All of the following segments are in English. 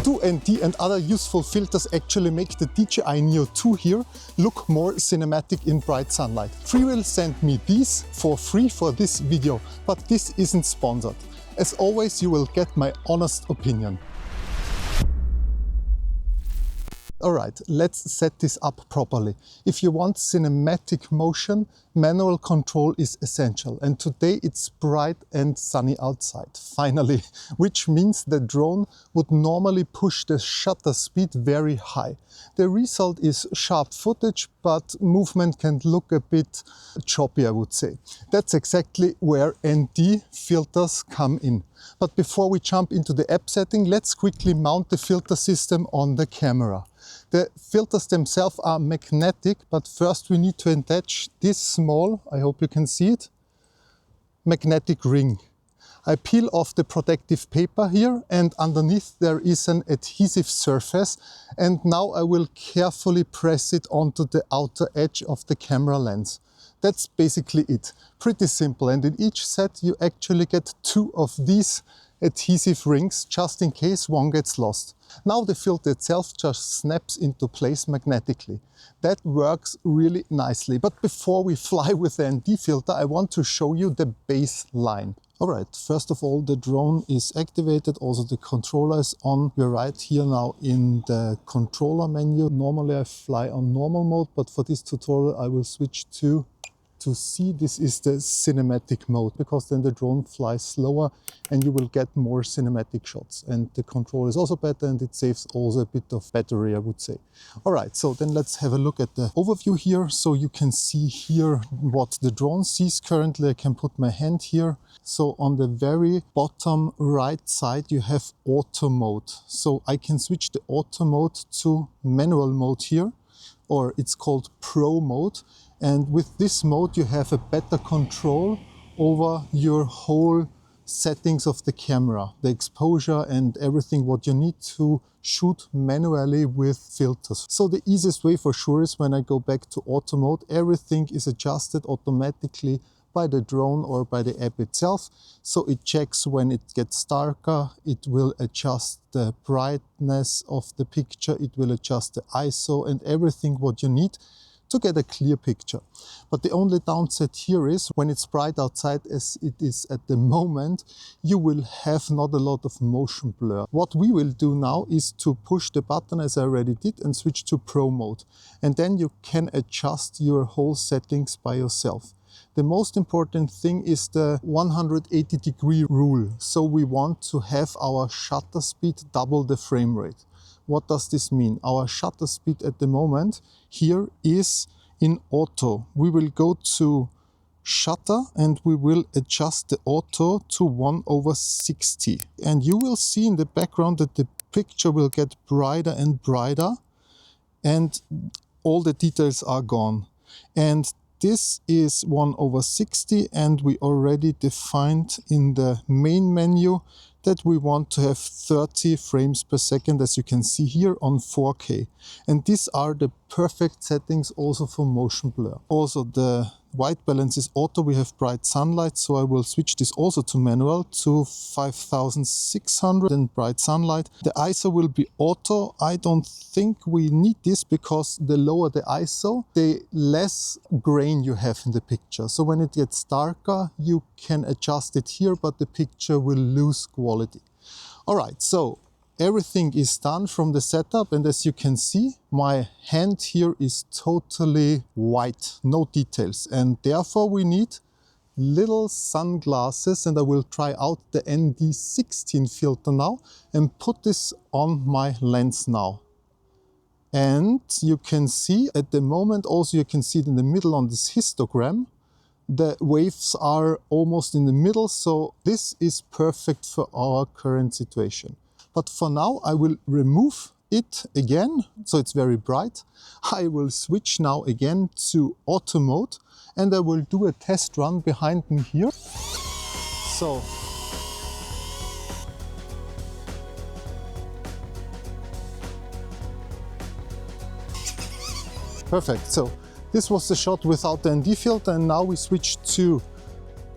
Do ND and other useful filters actually make the DJI Neo 2 here look more cinematic in bright sunlight. Freewell sent me these for free for this video, but this isn't sponsored. As always, you will get my honest opinion. Alright, let's set this up properly. If you want cinematic motion, manual control is essential. And today it's bright and sunny outside, finally. Which means the drone would normally push the shutter speed very high. The result is sharp footage, but movement can look a bit choppy, I would say. That's exactly where ND filters come in. But before we jump into the app setting, let's quickly mount the filter system on the camera. The filters themselves are magnetic, but first we need to attach this small, I hope you can see it, magnetic ring. I peel off the protective paper here, and underneath there is an adhesive surface, and now I will carefully press it onto the outer edge of the camera lens. That's basically it. Pretty simple, and in each set you actually get 2 of these adhesive rings just in case one gets lost. Now the filter itself just snaps into place magnetically. That works really nicely. But before we fly with the ND filter, I want to show you the baseline. Alright, first of all, the drone is activated, also the controller is on. We're right here now in the controller menu. Normally I fly on normal mode, but for this tutorial I will switch to see. This is the cinematic mode, because then the drone flies slower and you will get more cinematic shots. And the control is also better, and it saves also a bit of battery, I would say. All right, so then let's have a look at the overview here. So you can see here what the drone sees currently. I can put my hand here. So on the very bottom right side, you have auto mode. So I can switch the auto mode to manual mode here, or it's called Pro mode. And with this mode, you have a better control over your whole settings of the camera, the exposure and everything what you need to shoot manually with filters. So the easiest way for sure is when I go back to auto mode, everything is adjusted automatically by the drone or by the app itself. So it checks when it gets darker, it will adjust the brightness of the picture, it will adjust the ISO and everything what you need to get a clear picture. But the only downside here is when it's bright outside as it is at the moment, you will have not a lot of motion blur. What we will do now is to push the button, as I already did, and switch to Pro mode. And then you can adjust your whole settings by yourself. The most important thing is the 180-degree rule. So we want to have our shutter speed double the frame rate. What does this mean? Our shutter speed at the moment here is in auto. We will go to shutter and we will adjust the auto to 1/60. And you will see in the background that the picture will get brighter and brighter and all the details are gone. And this is 1/60, and we already defined in the main menu that we want to have 30 frames per second, as you can see here, on 4K. And these are the perfect settings also for motion blur. Also the white balance is auto, we have bright sunlight, so I will switch this also to manual to 5600 and bright sunlight. The ISO will be auto. I don't think we need this, because the lower the ISO, the less grain you have in the picture. So when it gets darker, you can adjust it here, but the picture will lose quality. All right, so everything is done from the setup, and as you can see, my hand here is totally white, no details, and therefore we need little sunglasses, and I will try out the ND16 filter now and put this on my lens now. And you can see at the moment, also you can see it in the middle on this histogram, the waves are almost in the middle, so this is perfect for our current situation. But for now, I will remove it again, so it's very bright. I will switch now again to auto mode, and I will do a test run behind me here. So, perfect. So this was the shot without the ND filter, and now we switch to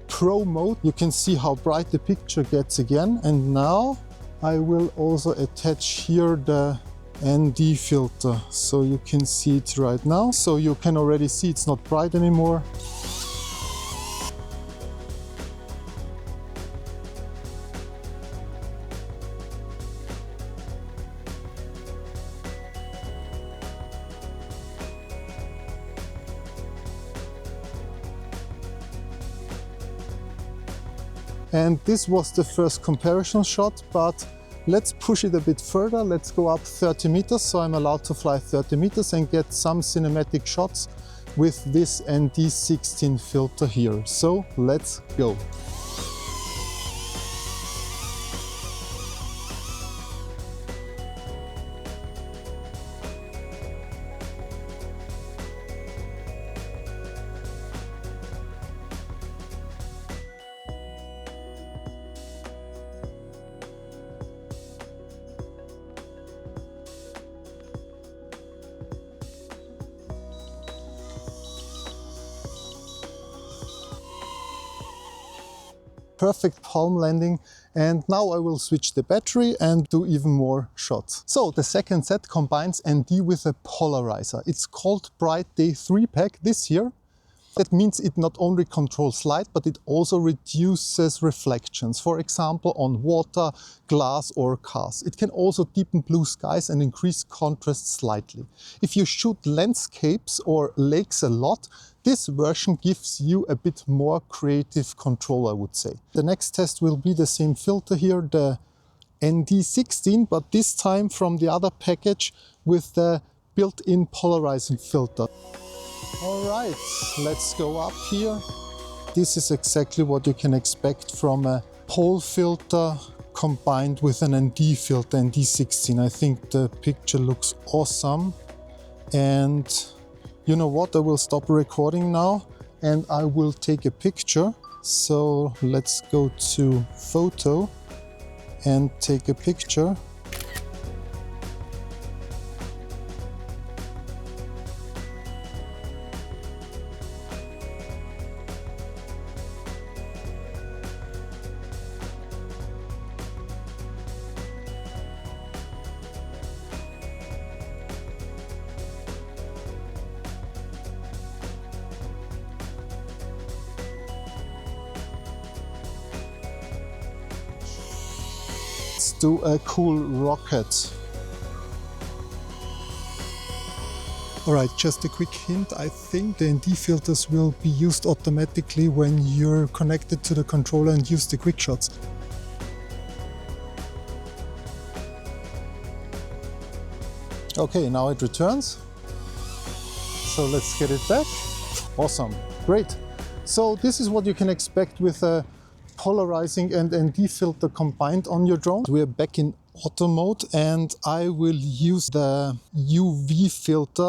Pro mode. You can see how bright the picture gets again, and now I will also attach here the ND filter, so you can see it right now. So you can already see it's not bright anymore. And this was the first comparison shot, but let's push it a bit further. Let's go up 30 meters, so I'm allowed to fly 30 meters and get some cinematic shots with this ND16 filter here. So let's go. Perfect palm landing, and now I will switch the battery and do even more shots. So the second set combines ND with a polarizer. It's called Bright Day 3 Pack this year. That means it not only controls light, but it also reduces reflections, for example on water, glass or cars. It can also deepen blue skies and increase contrast slightly. If you shoot landscapes or lakes a lot, this version gives you a bit more creative control, I would say. The next test will be the same filter here, the ND16, but this time from the other package with the built-in polarizing filter. All right, let's go up here. This is exactly what you can expect from a pole filter combined with an ND filter, ND16. I think the picture looks awesome. And you know what? I will stop recording now and I will take a picture. So let's go to photo and take a picture. Do a cool rocket. All right, just a quick hint. I think the ND filters will be used automatically when you're connected to the controller and use the quick shots. Okay, now it returns. So let's get it back. Awesome, great. So this is what you can expect with a polarizing and ND filter combined on your drone. We are back in auto mode and I will use the UV filter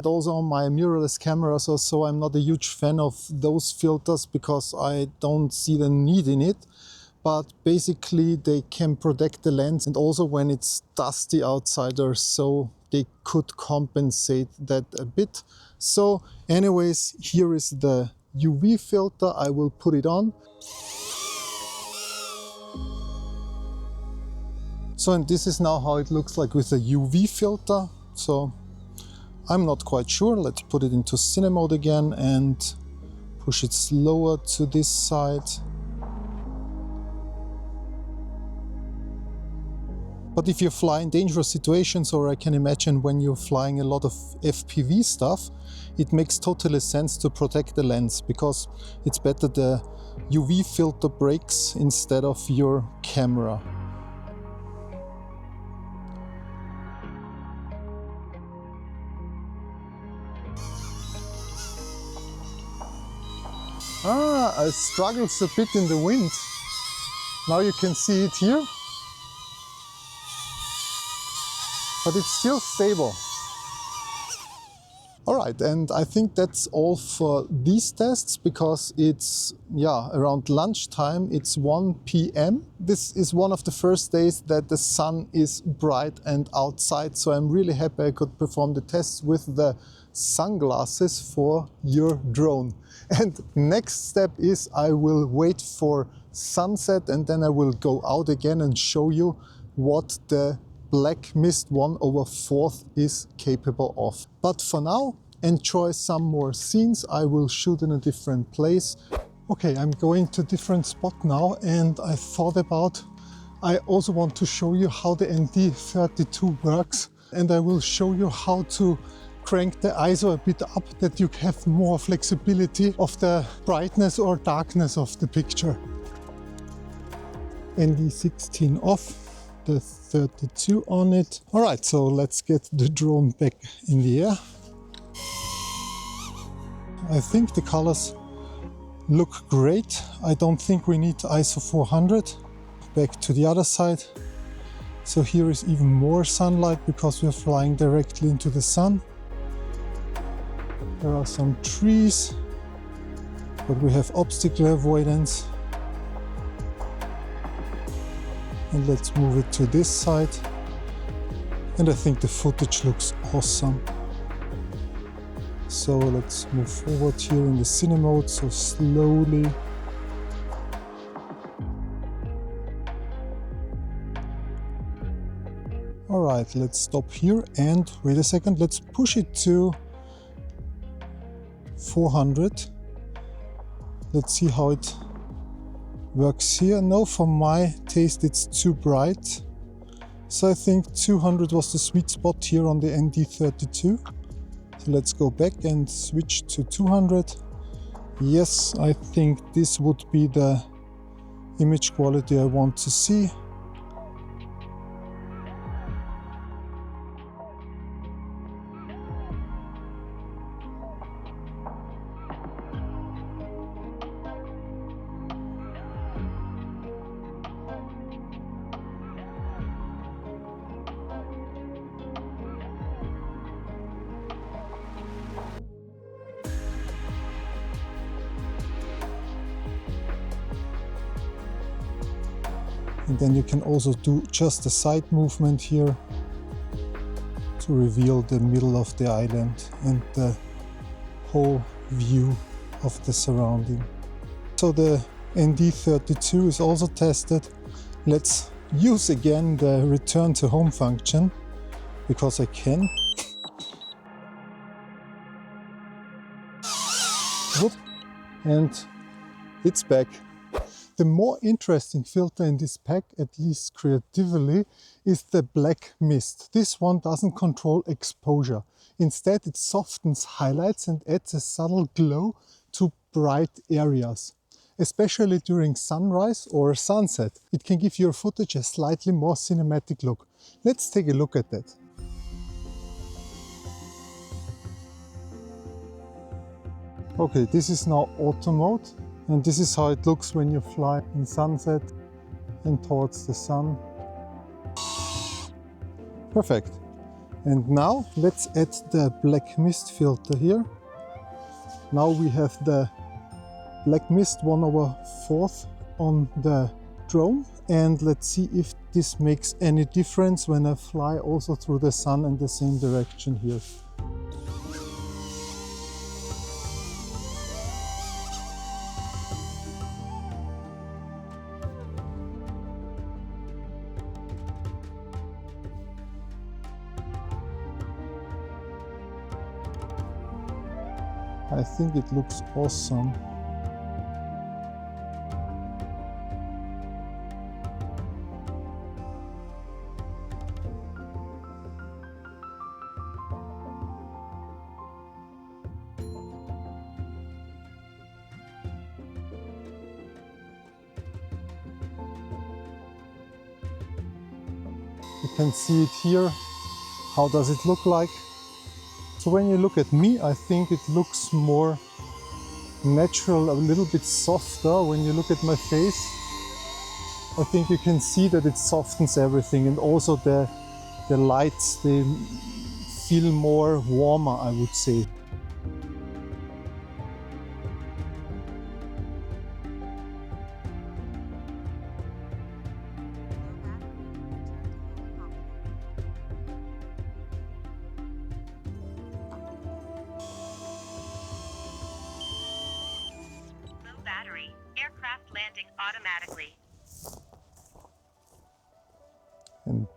also on my mirrorless cameras, so I'm not a huge fan of those filters because I don't see the need in it. But basically they can protect the lens, and also when it's dusty outside or so, they could compensate that a bit. So anyways, here is the UV filter. I will put it on. So, and this is now how it looks like with a UV filter. So I'm not quite sure. Let's put it into cine mode again and push it slower to this side. But if you fly in dangerous situations, or I can imagine when you're flying a lot of FPV stuff, it makes totally sense to protect the lens, because it's better the UV filter breaks instead of your camera. It struggles a bit in the wind. Now you can see it here. But it's still stable. All right, and I think that's all for these tests, because it's, around lunchtime, it's 1 p.m. This is one of the first days that the sun is bright and outside, so I'm really happy I could perform the tests with the sunglasses for your drone. And next step is I will wait for sunset and then I will go out again and show you what the black mist 1/4 is capable of. But for now, enjoy some more scenes. I will shoot in a different place. Okay, I'm going to a different spot now, and I thought about, I also want to show you how the ND32 works, and I will show you how to crank the ISO a bit up, that you have more flexibility of the brightness or darkness of the picture. ND16 off, the 32 on it. All right, so let's get the drone back in the air. I think the colors look great. I don't think we need ISO 400. Back to the other side. So here is even more sunlight because we're flying directly into the sun. There are some trees, but we have obstacle avoidance. And let's move it to this side. And I think the footage looks awesome. So let's move forward here in the cine mode, so slowly. All right, let's stop here and wait a second, let's push it to 400. Let's see how it works here. No, for my taste it's too bright. So I think 200 was the sweet spot here on the ND32. So let's go back and switch to 200. Yes, I think this would be the image quality I want to see. And then you can also do just a side movement here to reveal the middle of the island and the whole view of the surrounding. So the ND32 is also tested. Let's use again the return to home function because I can. Whoop. And it's back. The more interesting filter in this pack, at least creatively, is the black mist. This one doesn't control exposure. Instead, it softens highlights and adds a subtle glow to bright areas. Especially during sunrise or sunset, it can give your footage a slightly more cinematic look. Let's take a look at that. Okay, this is now auto mode. And this is how it looks when you fly in sunset and towards the sun. Perfect. And now let's add the black mist filter here. Now we have the black mist 1/4 on the drone. And let's see if this makes any difference when I fly also through the sun in the same direction here. I think it looks awesome. You can see it here. How does it look like? So when you look at me, I think it looks more natural, a little bit softer. When you look at my face, I think you can see that it softens everything, and also the lights, they feel more warmer, I would say.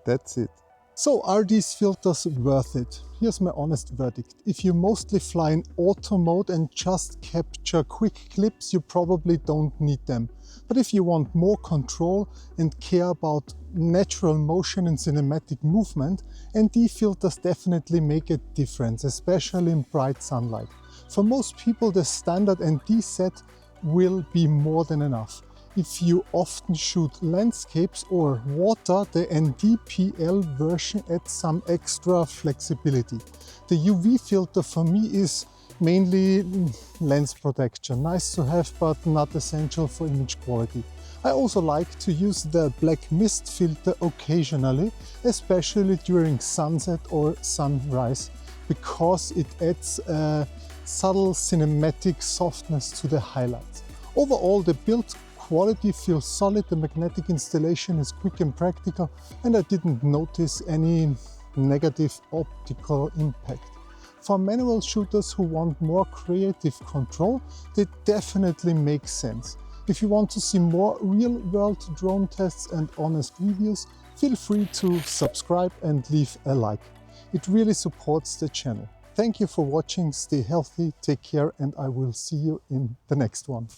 That's it. So are these filters worth it? Here's my honest verdict. If you mostly fly in auto mode and just capture quick clips, you probably don't need them. But if you want more control and care about natural motion and cinematic movement, ND filters definitely make a difference, especially in bright sunlight. For most people, the standard ND set will be more than enough. If you often shoot landscapes or water, the NDPL version adds some extra flexibility. The UV filter for me is mainly lens protection. Nice to have, but not essential for image quality. I also like to use the black mist filter occasionally, especially during sunset or sunrise, because it adds a subtle cinematic softness to the highlights. Overall, the build quality feels solid, the magnetic installation is quick and practical, and I didn't notice any negative optical impact. For manual shooters who want more creative control, they definitely make sense. If you want to see more real-world drone tests and honest reviews, feel free to subscribe and leave a like. It really supports the channel. Thank you for watching, stay healthy, take care, and I will see you in the next one.